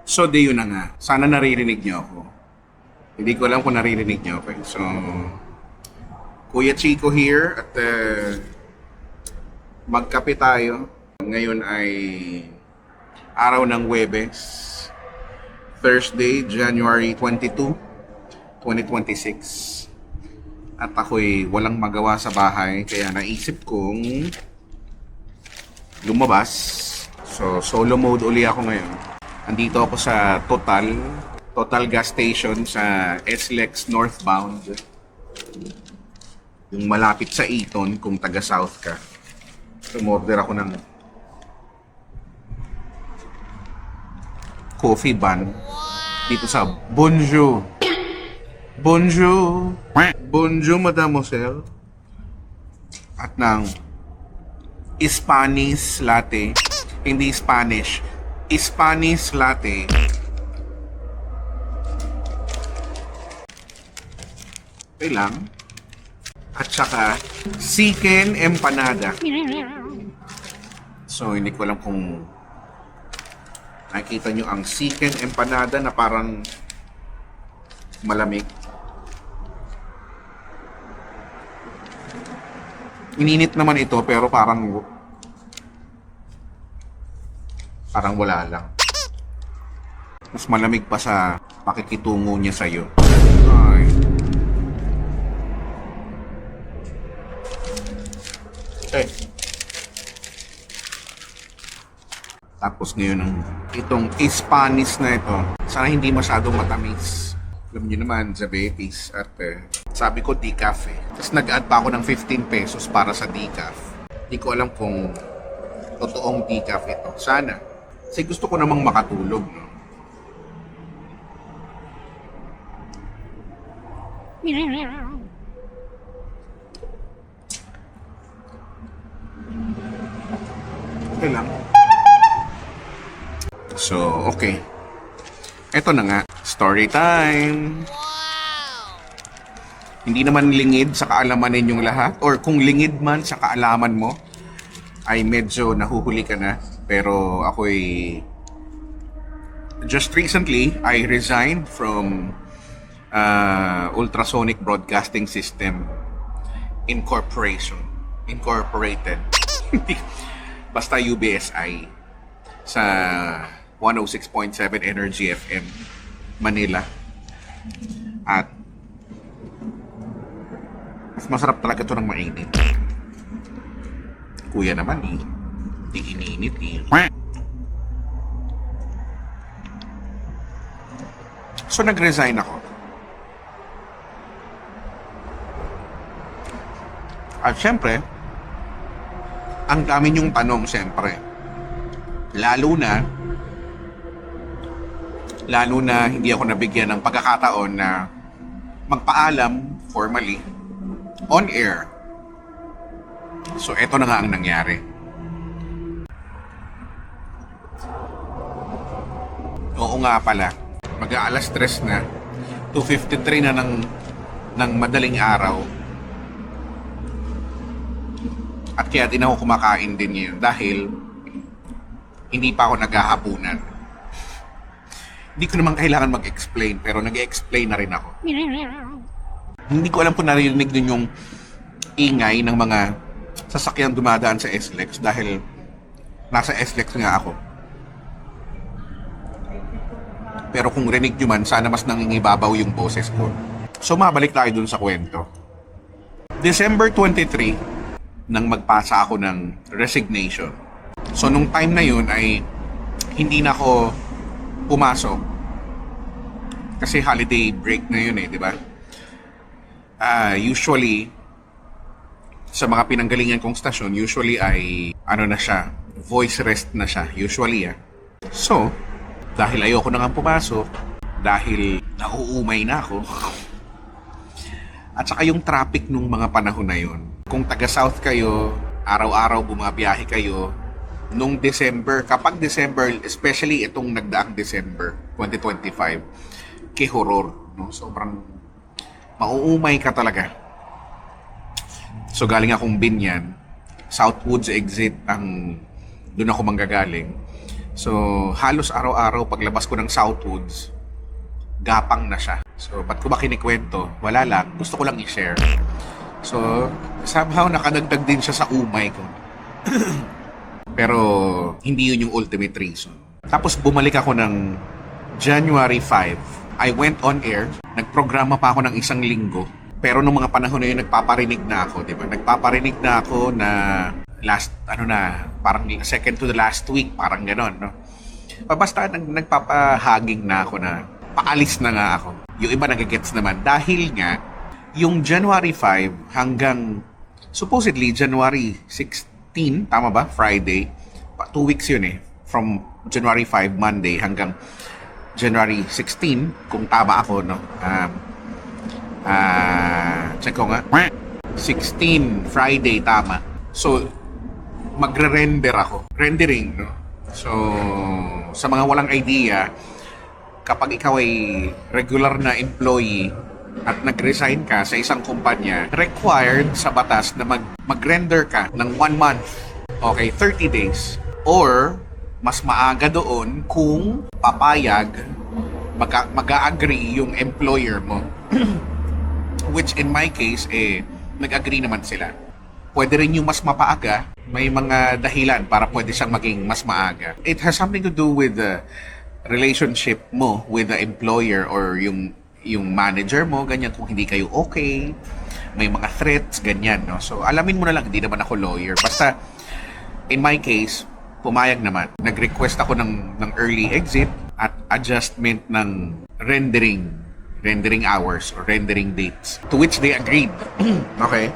So, di yun na nga. Sana naririnig niyo ako. Hindi ko alam kung naririnig niyo ako. So, Kuya Chico here at magkape tayo. Ngayon ay araw ng Huwebes, Thursday, January 22, 2026. At ako'y walang magawa sa bahay kaya naisip kong lumabas. So, solo mode uli ako ngayon. Andito ako sa Total gas station sa SLEX northbound. Yung malapit sa Eton kung taga South ka. Umorder ako ng coffee bun dito sa Bonjour. Bonjour. Bonjour, mademoiselle. At ng Spanish latte. Hindi Spanish. Spanish latte. Okay lang. At saka chicken empanada. So, hindi ko alam kung nakikita nyo ang chicken empanada na parang malamig. Ininit naman ito pero parang wala lang. Mas malamig pa sa pakikitungo niya sa'yo. Ay. Okay. Tapos ngayon itong Spanish na ito, sana hindi masyadong matamis. Alam niyo naman, diabetes. At sabi ko decaf eh. Tapos nag-add pa ako ng 15 pesos para sa decaf. Hindi ko alam kung totoong decaf ito. Sana. Kasi gusto ko namang makatulog, no? Okay lang. So, okay. Eto na nga. Story time. Hindi naman lingid sa kaalaman ninyong lahat. Or kung lingid man sa kaalaman mo, ay medyo nahuhuli ka na. Pero ako'y just recently, I resigned from Ultrasonic Broadcasting System Incorporated. Basta UBSI sa 106.7 Energy FM Manila. At mas masarap talaga ito ng mainit. Kuya naman hindi iniinit eh. So nag-resign ako. At syempre, ang dami niyong tanong syempre. Lalo na hindi ako nabigyan ng pagkakataon na magpaalam formally on air. So eto na nga ang nangyari. Oo nga pala, mag-aalas 3 na, 2:53 na ng madaling araw. At kaya din ako kumakain din ngayon dahil hindi pa ako naghahapunan. Hindi ko naman kailangan mag-explain pero nag-explain na rin ako. Hindi ko alam kung narinig din yung ingay ng mga sasakyan dumadaan sa SLEX dahil nasa SLEX nga ako. Pero kung rinig nyo man, sana mas nangingibabaw yung boses ko. So mabalik tayo dun sa kwento. December 23, nang magpasa ako ng resignation. So nung time na yun ay hindi na ako pumasok. Kasi holiday break na yun eh, di ba? Usually, sa mga pinanggalingan kong stasyon, usually ay na siya, voice rest na siya. Usually So, dahil ayoko na nga pumasok, dahil nauumay na ako, at saka yung traffic nung mga panahon na yun. Kung taga-South kayo, araw-araw bumabiyahe kayo, nung December, kapag December, especially itong nagdaang December 2025, kihoror, no? Sobrang mauumay ka talaga. So galing akong Binyan, Southwoods exit ang doon ako manggagaling. So, halos araw-araw paglabas ko ng Southwoods, gapang na siya. So, ba't ko ba kinikwento? Wala lang. Gusto ko lang i-share. So, somehow nakadagdag din siya sa umay ko. Pero, hindi yun yung ultimate reason. Tapos, bumalik ako ng January 5. I went on air. Nagprograma pa ako ng 1 linggo. Pero nung mga panahon na yun, nagpaparinig na ako, di ba? Nagpaparinig na ako na parang second to the last week, parang ganon, no? Basta nagpapahaging na ako na paalis na nga ako. Yung iba nagigets naman. Dahil nga, yung January 5 hanggang supposedly January 16, tama ba? Friday. 2 weeks yun eh. From January 5, Monday, hanggang January 16, kung tama ako, no? Check ko nga. 16, Friday, tama. So, magre-render ako. Rendering, no? So, sa mga walang idea, kapag ikaw ay regular na employee at nag-resign ka sa isang kumpanya, required sa batas na mag-render ka ng 1 month. Okay, 30 days. Or, mas maaga doon kung papayag, mag-a-agree yung employer mo. Which in my case, nag-agree naman sila. Pwede rin yung mas mapaaga. May mga dahilan para pwede siyang maging mas maaga. It has something to do with the relationship mo with the employer or yung manager mo, ganyan, kung hindi kayo okay. May mga threats, ganyan, no? So, alamin mo na lang, hindi naman ako lawyer. Basta, in my case, pumayag naman. Nag-request ako ng early exit at adjustment ng rendering hours or rendering dates, to which they agreed. Okay?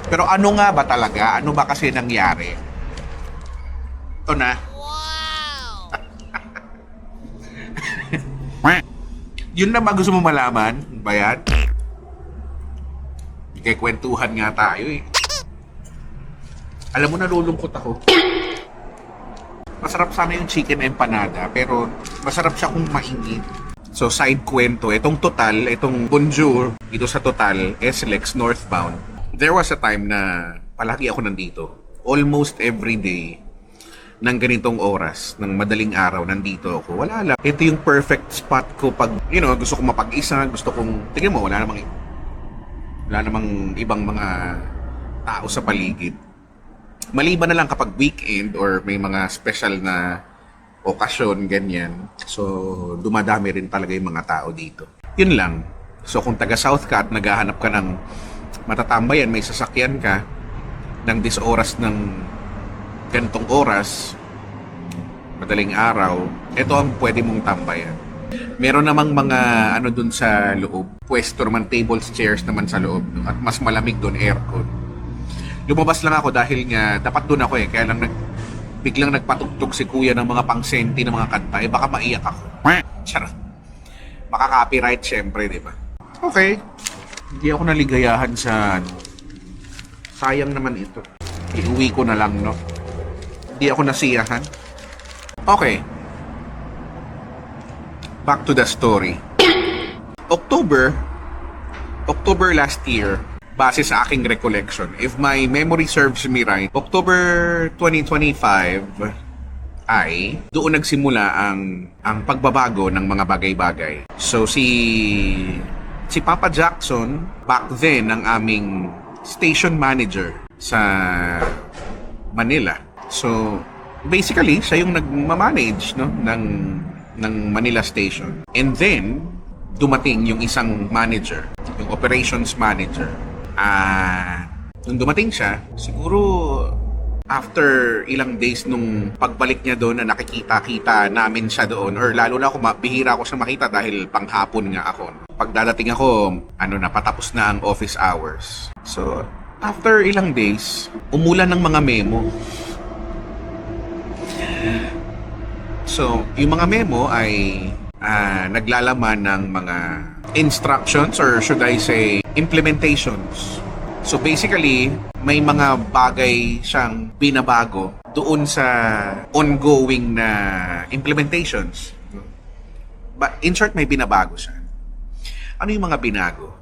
Pero ano nga ba talaga? Ano ba kasi nangyari? Ito na. Wow! Yun na ba gusto mo malaman? Ba yan? Kikwentuhan nga tayo eh. Alam mo, nalulungkot ako. Masarap sana yung chicken empanada, pero masarap siya kung mainit. So, side kwento, itong Total, itong Bonjour, dito sa Total, SLEX northbound. There was a time na palagi ako nandito. Almost every day, ng ganitong oras, ng madaling araw, nandito ako. Wala lang. Ito yung perfect spot ko pag, gusto kong mapag-isa, gusto kong, tingnan mo, wala namang ibang mga tao sa paligid. Maliban na lang kapag weekend or may mga special na okasyon, ganyan. So, dumadami rin talaga yung mga tao dito. Yun lang. So, kung taga-South ka at naghahanap ka ng matatambayan, may sasakyan ka ng oras ng ganitong oras, madaling araw, ito ang pwede mong tambayan. Meron namang mga dun sa loob. Pwesto naman, tables, chairs naman sa loob. No? At mas malamig dun, aircon. Lumabas lang ako dahil nga, dapat dun ako kaya lang biglang nagpatugtog si kuya ng mga pangsenti ng mga kanta, baka maiyak ako. Charot. Maka-copyright syempre, di ba? Okay. Hindi ako naligayahan sa sayang naman ito. Iuwi ko na lang, no? Hindi ako nasiyahan. Okay. Back to the story. October last year, base sa aking recollection, if my memory serves me right, October 2025 ay doon nagsimula ang pagbabago ng mga bagay-bagay. So si Papa Jackson, back then ang aming station manager sa Manila. So basically, siya yung nagmamanage, no, ng Manila station. And then dumating yung isang manager, yung operations manager. Nung dumating siya, siguro after ilang days nung pagbalik niya doon na nakikita-kita namin siya doon, or lalo na ako, bihira ako siya makita dahil panghapon nga ako. Pagdadating ako, patapos na ang office hours. So, after ilang days, umulan ng mga memo. So, yung mga memo ay naglalaman ng mga instructions, or should I say implementations. So basically, may mga bagay siyang binabago doon sa ongoing na implementations. But in short, may binabago siya. Ano yung mga binago?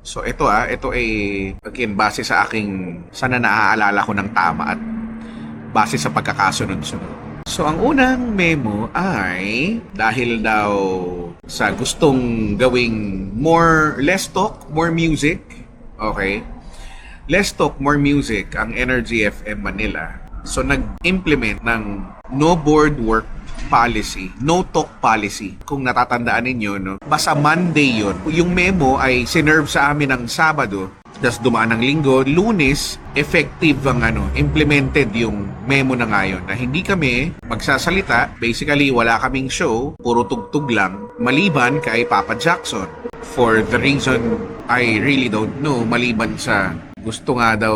So ito ay again base sa aking, sana naaalala ko ng tama at base sa pagkakasunod-sunod. So, ang unang memo ay dahil daw sa gustong gawing less talk, more music. Okay? Less talk, more music ang Energy FM Manila. So, nag-implement ng no board work policy, no talk policy. Kung natatandaan ninyo, no? Basta Monday yon. Yung memo ay sinerve sa amin ng Sabado, tapos dumaan ng Linggo, Lunes, effective ang implemented yung memo na ngayon na hindi kami magsasalita. Basically, wala kaming show, puro tugtog lang, maliban kay Papa Jackson. For the reason I really don't know, maliban sa gusto nga daw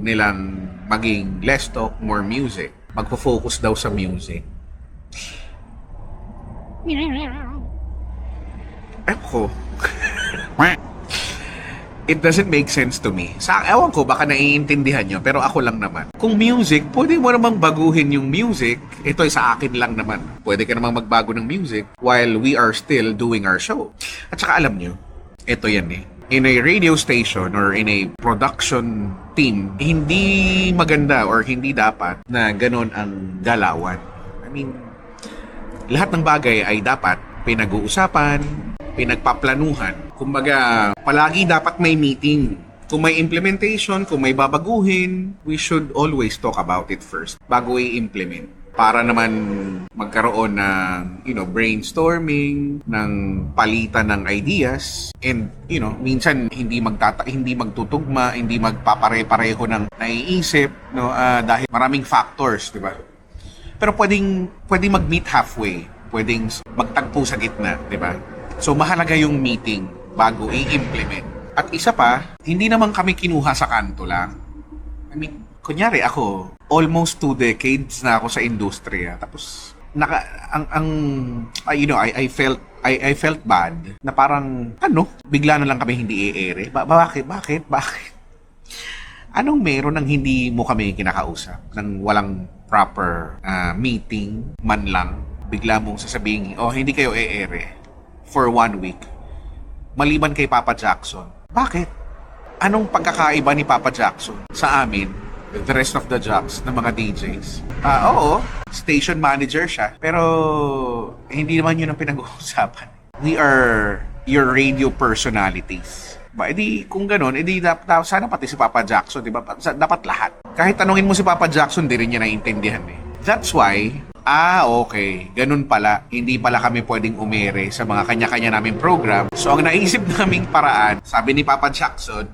nilang maging less talk, more music. Magpo-focus daw sa music. Ewan ko. It doesn't make sense to me. Ewan ko, baka naiintindihan nyo, pero ako lang naman. Kung music, pwede mo namang baguhin yung music. Ito ay sa akin lang naman. Pwede ka namang magbago ng music while we are still doing our show. At saka alam nyo, ito yan eh. In a radio station or in a production team, hindi maganda or hindi dapat na ganon ang galawan. I mean, lahat ng bagay ay dapat pinag-uusapan, pinagpaplanuhan. Kumbaga, palagi dapat may meeting. Kung may implementation, kung may babaguhin, we should always talk about it first bago i-implement. Para naman magkaroon ng, brainstorming, ng palitan ng ideas, and, minsan hindi magtutugma, hindi magpapare-pareho ng naiisip, dahil maraming factors, di ba? Pero pwedeng mag-meet halfway, pwedeng magtagpo sa gitna, di ba? So mahalaga yung meeting bago i-implement. At isa pa, hindi naman kami kinuha sa kanto lang. I mean, kunyari ako, almost 2 decades na ako sa industriya. Tapos I felt bad na parang bigla na lang kami hindi i-ere. Bakit? Anong meron nang hindi mo kami kinakausap? Nang walang proper meeting man lang, bigla mong sasabihin, hindi kayo i-ere for 1 week. Maliban kay Papa Jackson. Bakit? Anong pagkakaiba ni Papa Jackson sa amin, the rest of the jocks ng mga DJs? Oo, station manager siya. Pero hindi naman yun ang pinag-uusapan. We are your radio personalities. Kung ganun, sana pati si Papa Jackson, di ba? Dapat lahat. Kahit tanungin mo si Papa Jackson, di rin niya naiintindihan eh. That's why, okay, ganun pala. Hindi pala kami pwedeng umere sa mga kanya-kanya naming program. So, ang naisip naming paraan, sabi ni Papa Jackson,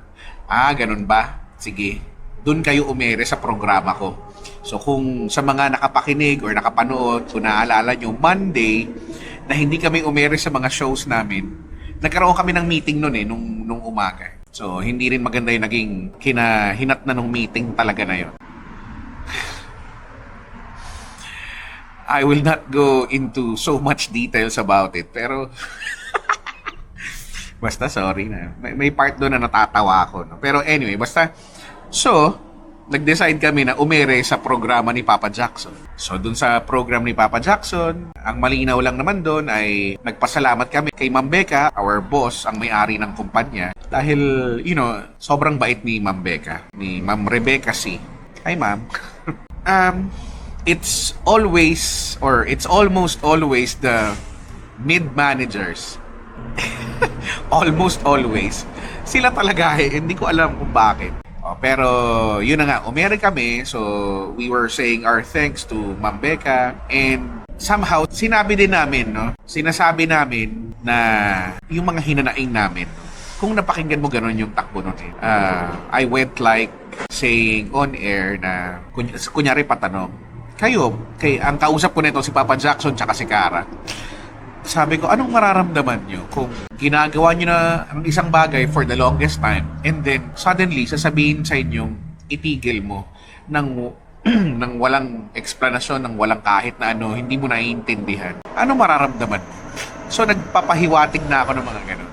ganun ba? Sige, dun kayo umere sa programa ko. So, kung sa mga nakapakinig or nakapanood, kung naaalala nyo, Monday, na hindi kami umere sa mga shows namin, nagkaroon kami ng meeting nun nung umaga. So, hindi rin maganda yung naging hinat na nung meeting talaga na yun. I will not go into so much details about it, pero basta sorry na. May part doon na natatawa ako. No? Pero anyway, nag-decide kami na umere sa programa ni Papa Jackson. So, dun sa program ni Papa Jackson, ang malinaw lang naman dun ay nagpasalamat kami kay Ma'am Becca, our boss, ang may-ari ng kumpanya. Dahil, sobrang bait ni Ma'am Becca, ni Ma'am Rebecca C. Hi, Ma'am. It's almost always the mid-managers. Almost always. Sila talaga hindi ko alam kung bakit. Pero yun na nga, umere kami. So we were saying our thanks to Ma'am Becca. And somehow, sinasabi namin na yung mga hinanaing namin. Kung napakinggan mo ganun yung takbo nun I went like saying on air na kunyari patanong, ang kausap ko nito si Papa Jackson tsaka si Cara. Sabi ko, anong mararamdaman nyo kung ginagawa nyo na ang isang bagay for the longest time and then suddenly sasabihin sa inyong itigil mo ng walang explanation, ng walang kahit na hindi mo naiintindihan. Anong mararamdaman mo? So nagpapahiwatig na ako ng mga ganun.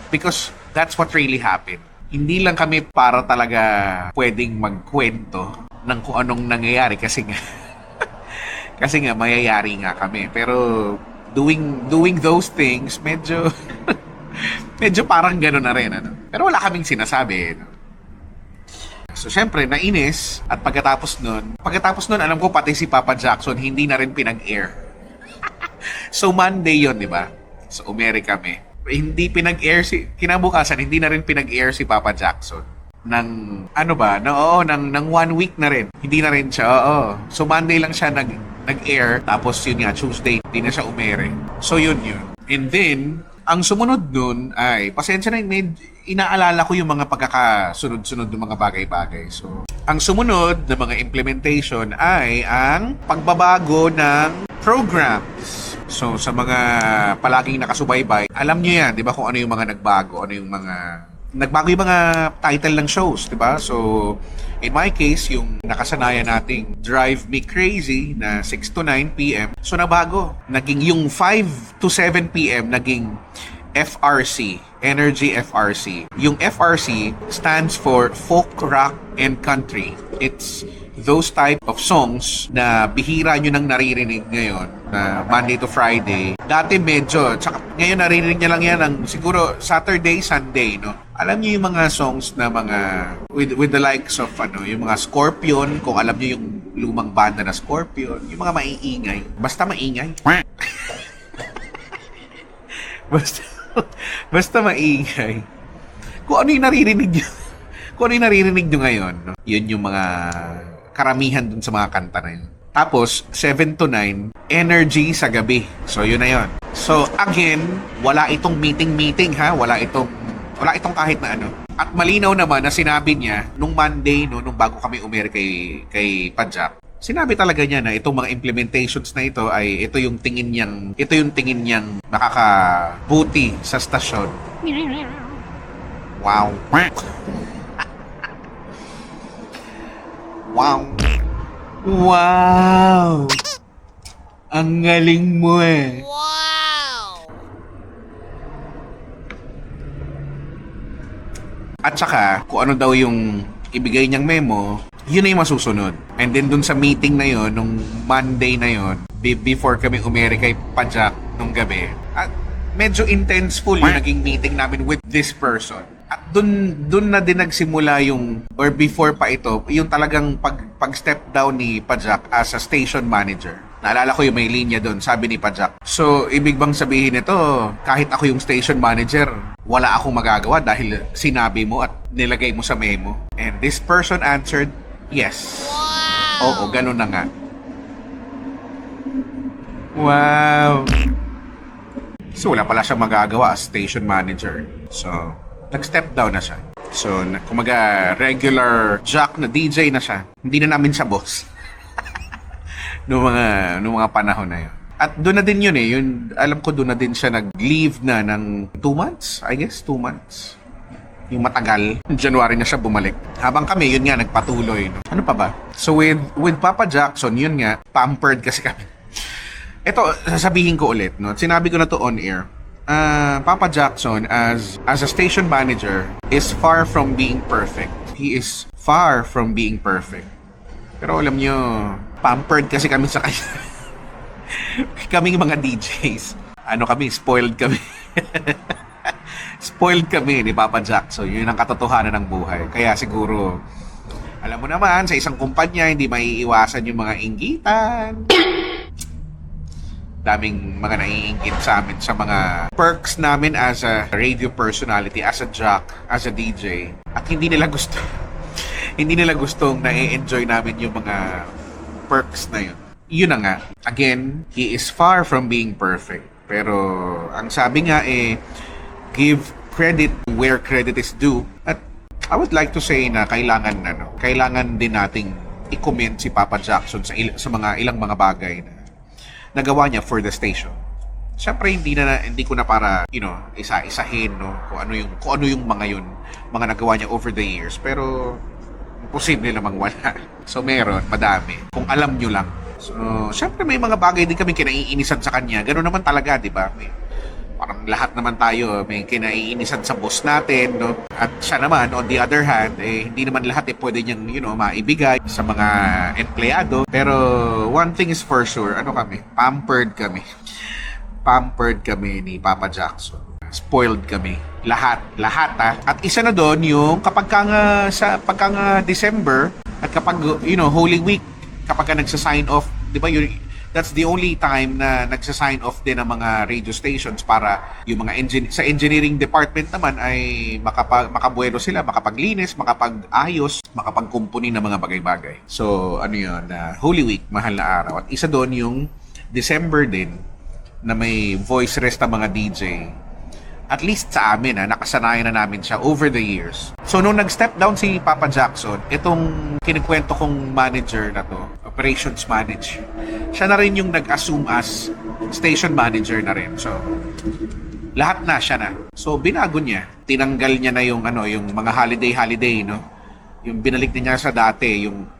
Because that's what really happened. Hindi lang kami para talaga pwedeng magkwento ng kung anong nangyayari kasi nga mayayari nga kami. Pero doing those things, medyo parang gano'n na rin. Pero wala kaming sinasabi. So, syempre, nainis. At pagkatapos nun, alam ko pati si Papa Jackson, hindi na rin pinag-air. So, Monday yon, di ba? So, umere kami. Hindi pinag-air kinabukasan, hindi na rin pinag-air si Papa Jackson. Ng, ng 1 week na rin. Hindi na rin siya, oo. So, Monday lang siya nag-air. Tapos, yun nga, Tuesday, hindi na siya umere. So, yun. And then, ang sumunod nun ay, pasensya na, inaalala ko yung mga pagkakasunod-sunod ng mga bagay-bagay. So, ang sumunod na mga implementation ay ang pagbabago ng programs. So, sa mga palaging nakasubaybay, alam nyo yan, di ba, kung ano yung mga nagbago, nagbago yung mga title ng shows, di ba? So, in my case, yung nakasanayan nating Drive Me Crazy na 6 to 9 p.m. So, nabago. Naging yung 5 to 7 p.m. naging FRC, Energy FRC. Yung FRC stands for Folk, Rock, and Country. It's those type of songs na bihira nyo nang naririnig ngayon na Monday to Friday. Dati medyo, tsaka ngayon naririnig nyo lang yan ng siguro Saturday, Sunday, no? Alam niyo yung mga songs na mga with the likes of yung mga Scorpion, kung alam niyo yung lumang banda na Scorpion, yung mga maiingay. Basta maingay. Basta maingay. Kung ano yung naririnig nyo ngayon, no? Yun yung mga karamihan dun sa mga kanta na yun. Tapos, 7 to 9, energy sa gabi. So, yun na yun. So, again, wala itong meeting ha? Wala itong kahit na ano. At malinaw naman na sinabi niya, nung Monday, no, nung bago kami umere kay Pajak, sinabi talaga niya na itong mga implementations na ito ay ito yung tingin niyang makakabuti sa stasyon. Wow. Wow. Ang galing mo eh. Wow. At saka, kung ano daw yung ibigay niyang memo, yun na yung masusunod. And then dun sa meeting na yun, nung Monday na yun, before kami umere kay Pajak nung gabi, at medyo intenseful yung naging meeting namin with this person. At dun na din nagsimula yung, or before pa ito, yung talagang pag-step down ni Pajak as a station manager. Naalala ko yung may linya doon, sabi ni Pajak. So, ibig bang sabihin ito, kahit ako yung station manager, wala akong magagawa dahil sinabi mo at nilagay mo sa memo. And this person answered, yes. Wow! Oo, ganun na nga. Wow! So, wala pala siyang magagawa as station manager. So, nag-step down na siya. So, kumaga, regular jock na DJ na siya. Hindi na namin siya boss. Noong mga panahon na yun. At doon na din yun eh. Alam ko doon na din siya nag-leave na ng 2 months. I guess 2 months. Yung matagal. January na siya bumalik. Habang kami, yun nga, nagpatuloy. No? Ano pa ba? So with Papa Jackson, yun nga, pampered kasi kami. Ito, sasabihin ko ulit. No? Sinabi ko na to on air. Papa Jackson as a station manager is far from being perfect. He is far from being perfect. Pero alam nyo, pampered kasi kami sa kanya. Kaming mga DJs. Spoiled kami. Spoiled kami ni Papa Jackson. Yun ang katotohanan ng buhay. Kaya siguro, alam mo naman, sa isang kumpanya, hindi maiiwasan yung mga inggitan. Daming mga naiingit sa amin sa mga perks namin as a radio personality, as a jock, as a DJ. At hindi nila gustong na-enjoy namin yung mga perks na yun. Yun na nga. Again, he is far from being perfect. Pero ang sabi nga give credit where credit is due. At I would like to say na kailangan din nating i-comment si Papa Jackson sa mga ilang mga bagay na nagawa niya for the station. Siyempre hindi ko na para isa-isahin kung ano yung mga nagawa niya over the years, pero imposible namang wala. So meron, madami. Kung alam niyo lang. So siyempre may mga bagay din kami kinaiinisan sa kanya. Ganoon naman talaga, di ba? Parang lahat naman tayo may kinaiinisan sa boss natin, no? At siya naman, on the other hand, hindi naman lahat pwede niyang, maibigay sa mga empleyado. Pero one thing is for sure, pampered kami. Pampered kami ni Papa Jackson. Spoiled kami. Lahat At isa na doon yung kapag ka nga sa pagka nga December at kapag Holy Week, kapag ka nagsa-sign off, 'di ba? That's the only time na nagsa-sign off din ang mga radio stations para yung mga sa engineering department naman ay makabuelo sila, makapaglinis, makapag-ayos, makapagkumpuni ng mga bagay-bagay. So, Holy Week, mahal na araw. At isa doon yung December din na may voice rest ang mga DJ. At least sa amin, nakasanayan na namin siya over the years. So, nung nag-step down si Papa Jackson, itong kinikwento kong manager na to, operations manager, siya na rin yung nag-assume as station manager na rin. So, lahat na siya na. So, binago niya. Tinanggal niya na yung mga holiday, no? Yung binalik niya sa dati, yung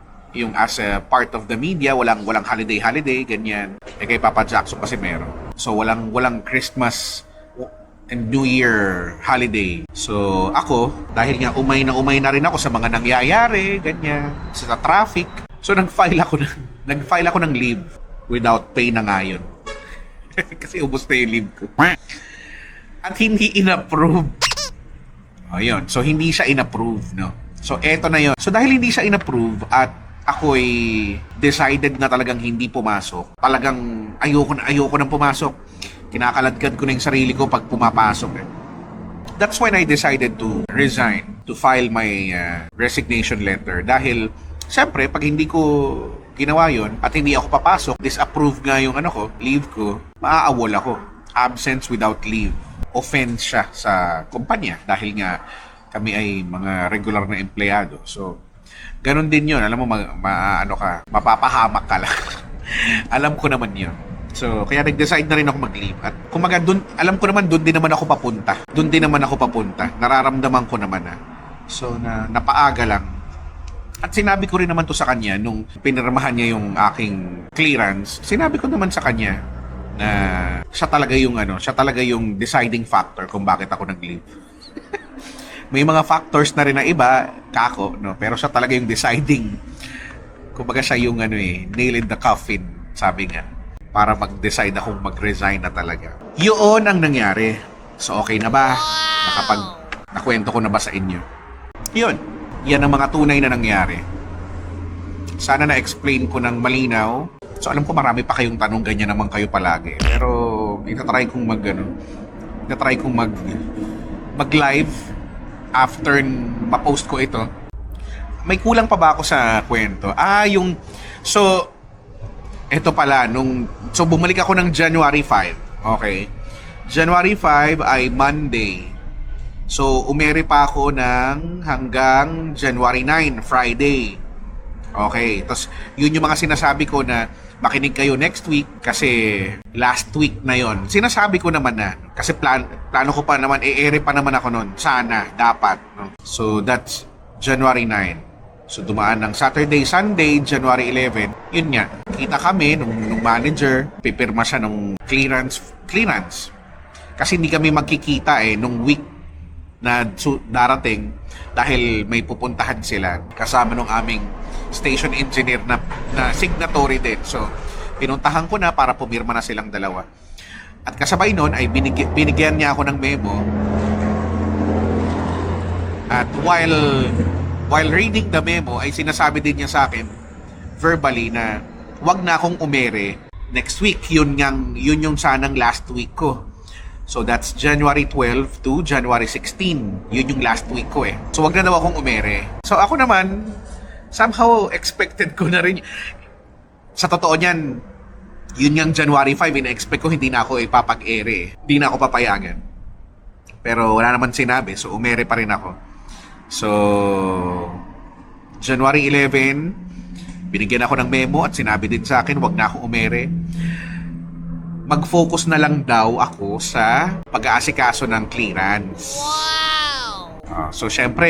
as a part of the media, walang holiday, ganyan. Kay Papa Jackson kasi meron. So, walang Christmas and New Year holiday. So, ako, dahil nga umay na rin ako sa mga nangyayari, ganyan, sa traffic. So, nag-file ako ng leave without pay na ngayon. Kasi ubos na yung leave ko. At hindi in-approve. Ayun. So, hindi siya in-approve, no? So, eto na yun. So, dahil hindi siya in-approve at ako'y decided na talagang hindi pumasok, talagang ayoko nang pumasok. Kinakaladkad ko na yung sarili ko pag pumapasok. That's when I decided to resign, to file my resignation letter. Dahil, siyempre, pag hindi ko ginawa yon at hindi ako papasok, disapprove nga yung leave ko, maaawol ako. Absence without leave. Offense siya sa kumpanya dahil nga kami ay mga regular na empleyado. So, ganun din yun. Alam mo, mapapahamak ka lang. Alam ko naman yun. So, kaya nag-decide na rin ako mag-leave. At kumaga, alam ko naman, doon din naman ako papunta. Nararamdaman ko naman na. So, napaaga lang. At sinabi ko rin naman to sa kanya nung pinirmahan niya yung aking clearance. Sinabi ko naman sa kanya na siya talaga yung deciding factor kung bakit ako nag-leave. May mga factors na rin na iba, no? Pero siya talaga yung deciding. Kumbaga siya yung nail in the coffin, sabi nga. Para mag-decide akong mag-resign na talaga. Yun ang nangyari. So, okay na ba? Nakwento ko na ba sa inyo? Yun. Yan ang mga tunay na nangyari. Sana na-explain ko ng malinaw. So, alam ko marami pa kayong tanong, ganyan naman kayo palagi. Pero, itatry kong mag-live after ma-post ko ito. May kulang pa ba ako sa kwento? So, eto pala, so bumalik ako ng January 5. Okay. January 5 ay Monday. So, umere pa ako ng hanggang January 9, Friday. Okay. Tapos, yun yung mga sinasabi ko na makinig kayo next week kasi last week na yon. Sinasabi ko naman na kasi plano ko pa naman, ere pa naman ako nun. Sana, dapat. No? So, that's January 9. So, dumaan ng Saturday, Sunday, January 11. Yun nga, kita kami nung manager, pipirma siya ng clearance. Kasi hindi kami magkikita nung week na darating dahil may pupuntahan sila kasama nung aming station engineer na signatory din. So, pinuntahan ko na para pumirma na silang dalawa. At kasabay nun ay binigyan niya ako ng memo. At while reading the memo, ay sinasabi din niya sa akin verbally na wag na akong umere next week. Yun yung sanang last week ko. So that's January 12 to January 16. Yun yung last week ko So wag na daw akong umere. So ako naman, somehow expected ko na rin. Sa totoo niyan, yun yung January 5, ina-expect ko hindi na ako ipapag-ere. Hindi na ako papayagan. Pero wala naman sinabi, so umere pa rin ako. So, January 11, binigyan ako ng memo at sinabi din sa akin, wag na akong umere. Mag-focus na lang daw ako sa pag-aasikaso ng clearance. Wow! So, syempre,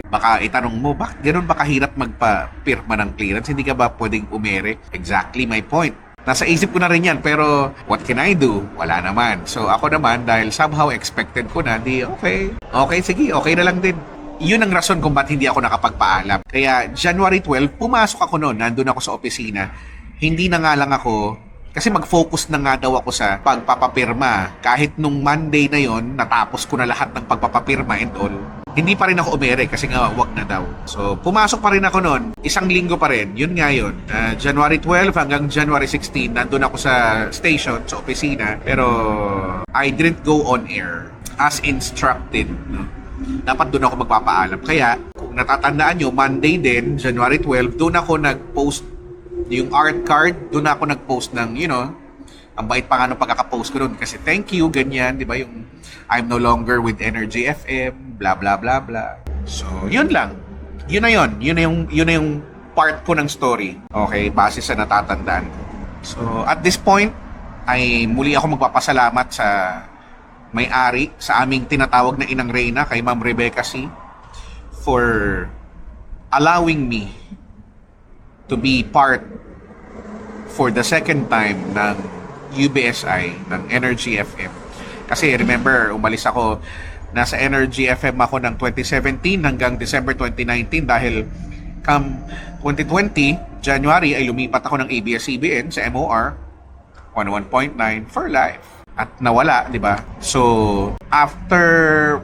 baka itanong mo, bakit ganun ba kahirap magpa-pirma ng clearance? Hindi ka ba pwedeng umere? Exactly my point. Nasa isip ko na rin yan, pero what can I do? Wala naman. So, ako naman, dahil somehow expected ko na, okay, sige, okay na lang din. Yun ang rason kung ba't hindi ako nakapagpaalam. Kaya January 12, pumasok ako noon, nandun ako sa opisina. Hindi na nga lang ako Kasi mag-focus na nga daw ako sa pagpapapirma. Kahit nung Monday na yon, natapos ko na lahat ng pagpapapirma and all. Hindi pa rin ako umere kasi nga wag na daw. So, pumasok pa rin ako noon. Isang linggo pa rin. Yun nga yun. January 12 hanggang January 16, nandun ako sa station, sa opisina. Pero, I didn't go on air as instructed. No? Dapat doon ako magpapaalam. Kaya, kung natatandaan nyo, Monday din, January 12, doon ako nag-post yung art card, doon ako nag-post ng, ang bait pa nga nung pagkaka-post ko doon kasi thank you, ganyan, di ba, yung I'm no longer with Energy FM, blah, blah, blah, blah. So, yun lang. Yun na yung part ko ng story. Okay, base sa natatandaan ko. So, at this point, ay muli ako magpapasalamat sa may-ari, sa aming tinatawag na Inang Reyna, kay Ma'am Rebecca C, for allowing me to be part for the second time ng UBSI, ng Energy FM. Kasi remember, umalis ako, nasa Energy FM ako ng 2017 hanggang December 2019 dahil come 2020, January, ay lumipat ako ng ABS-CBN sa MOR 101.9 for life. At nawala, di ba? So, after,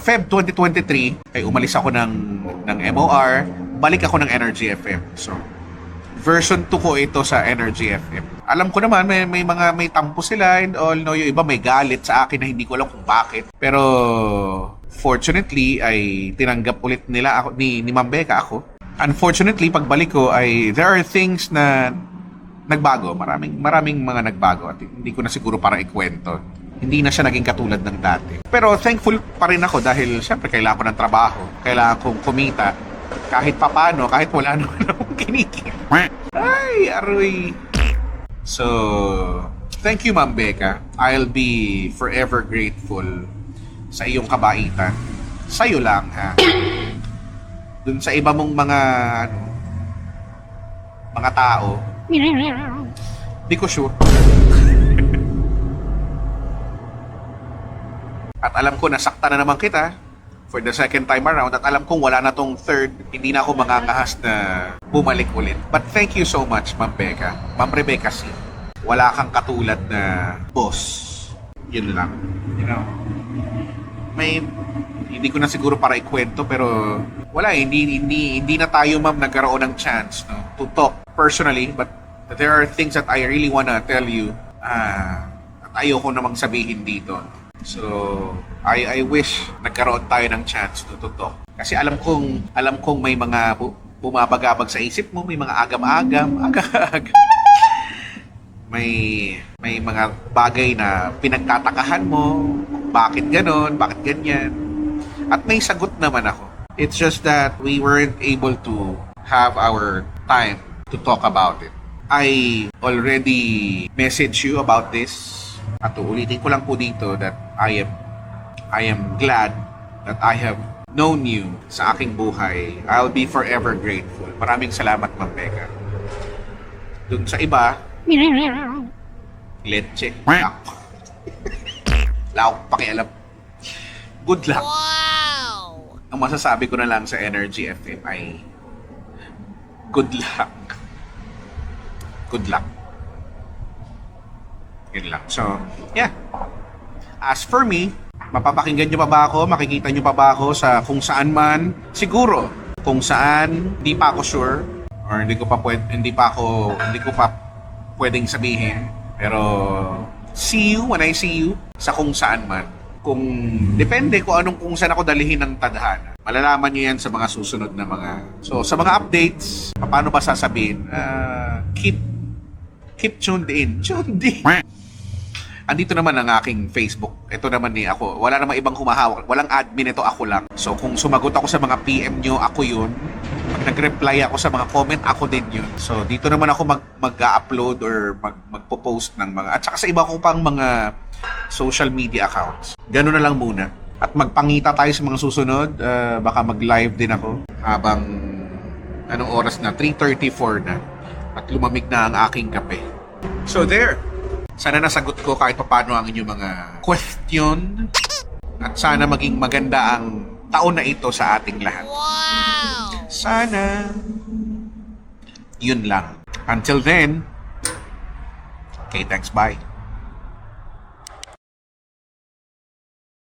Feb 2023, ay umalis ako ng MOR, balik ako ng Energy FM. So, version 2 ko ito sa Energy FM. Alam ko naman may tampo sila and all, no, yung iba may galit sa akin na hindi ko alam kung bakit. Pero fortunately ay tinanggap ulit nila ako ni Ma'am Becca ako. Unfortunately, pagbalik ko ay there are things na nagbago, maraming mga nagbago at hindi ko na siguro para ikwento. Hindi na siya naging katulad ng dati. Pero thankful pa rin ako dahil syempre kailangan ko ng trabaho, kailangan kong kumita. Kahit papano, kahit wala naman akong kinikita. Ay, aroy. So, thank you, Ma'am Becca. I'll be forever grateful sa iyong kabaitan. Sa'yo lang, ha? Dun sa iba mong mga tao, di ko sure. At alam ko, nasakta na naman kita for the second time around at alam kong wala na tong third, hindi na ako mangangahas na bumalik ulit. But thank you so much, Ma'am Becca. Ma'am Rebecca C. Wala kang katulad na boss. Yun lang. Hindi ko na siguro para ikwento pero wala, hindi na tayo, ma'am, nagkaroon ng chance, no, to talk personally, but there are things that I really wanna tell you at ayoko namang sabihin dito. So, I wish nagkaroon tayo ng chance to talk. Kasi alam kong may mga bumabagabag sa isip mo, may mga agam-agam, may mga bagay na pinagtatakahan mo, bakit ganon, bakit ganyan. At may sagot naman ako. It's just that we weren't able to have our time to talk about it. I already messaged you about this. At uulitin ko lang po dito that I am glad that I have known you sa aking buhay. I'll be forever grateful. Maraming salamat, Ma'am Becca. Dun sa iba, leche. Laok, pakialam. Good luck. Wow! Ang masasabi ko na lang sa Energy FM ay good luck. Good luck. Yun lang. So, yeah. As for me, mapapakinggan nyo pa ba ako? Makikita nyo pa ba ako sa kung saan man? Siguro. Kung saan, hindi pa ako sure. Or hindi ko pa pwedeng sabihin. Pero, see you when I see you sa kung saan man. Kung depende kung saan ako dalihin ng tadhana. Malalaman nyo yan sa mga susunod na mga... So, sa mga updates, paano ba sasabihin? Keep tuned in. Tuned in. Andito naman ang aking Facebook. Ito naman ako. Wala namang ibang humahawak. Walang admin, ito ako lang. So, kung sumagot ako sa mga PM nyo, ako yun. Pag nag-reply ako sa mga comment, ako din yun. So, dito naman ako mag-upload or magpo-post ng mga... At saka sa iba ko pang mga social media accounts. Ganun na lang muna. At magpangita tayo sa mga susunod. Baka mag-live din ako habang anong oras na? 3:34 na. At lumamig na ang aking kape. So, there. Sana nasagot ko kahit paano ang inyong mga question. At sana maging maganda ang taon na ito sa ating lahat. Wow! Sana. Yun lang. Until then, Okay, thanks. Bye.